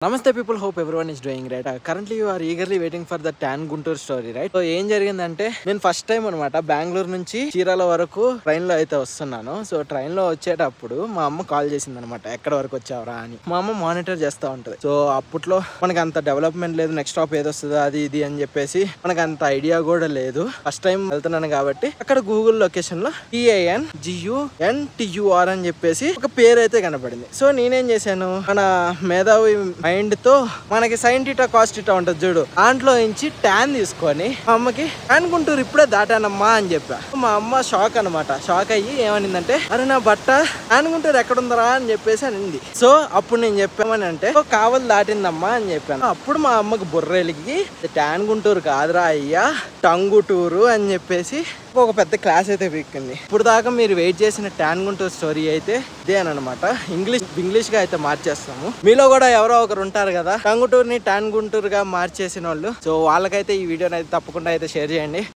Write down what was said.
Namaste people, hope everyone is doing great. Currently you are eagerly waiting for the Tan Guntur story, right? So ఏం జరిగిందంటే నేను first time అనమాట బెంగళూరు నుంచి చీరాల వరకు train లో అయితే వస్తున్నాను. సో ట్రైన్ లో వచ్చేటప్పుడు మా అమ్మ కాల్ చేసింది అనమాట, ఎక్కడ వరకు వచ్చావరా అని. మా అమ్మ మానిటర్ చేస్తూ ఉంటది. సో అప్పట్లో మనకి అంత డెవలప్మెంట్ లేదు, నెక్స్ట్ స్టాప్ ఏది వస్తుందో అది ఇది అని చెప్పేసి మనకు అంత ఐడియా కూడా లేదు. ఫస్ట్ టైం వెళ్తున్నాను కాబట్టి అక్కడ గూగుల్ లొకేషన్ లో TANGUNTUR అని చెప్పేసి ఒక పేరు అయితే కనపడింది. సో నేనేం చేశాను, మన మేధావి మైండ్ తో మనకి సైన్ టీటా కాస్ టీటా ఉంటది చూడు, దాంట్లో నుంచి ట్యాన్ తీసుకొని మా అమ్మకి ట్యాన్ గుంటూరు ఇప్పుడే దాటానమ్మా అని చెప్పా. మా అమ్మ షాక్ అనమాట. షాక్ అయ్యి ఏమనిందంటే, అరే నా బట్ట ట్యాన్ గుంటూరు ఎక్కడుందరా అని చెప్పేసి అనింది. సో అప్పుడు నేను చెప్పామని అంటే కావలి దాటిందమ్మా అని చెప్పాను. అప్పుడు మా అమ్మకి బుర్రెలిగి ట్యాన్ గుంటూరు కాదురా అయ్యా టంగుటూరు అని చెప్పేసి ఒక పెద్ద క్లాస్ అయితే పీక్కింది. ఇప్పుడు దాకా మీరు వెయిట్ చేసిన ట్యాన్ గుంటూరు స్టోరీ అయితే ఇదేనమాట. ఇంగ్లీష్ గా అయితే మార్చేస్తాము. మీలో కూడా ఎవరో ఒకరు ఉంటారు కదా టంగుటూరుని ట్యాన్ గుంటూరుగా మార్చేసిన వాళ్ళు. సో వాళ్ళకైతే ఈ వీడియోని అయితే తప్పకుండా అయితే షేర్ చేయండి.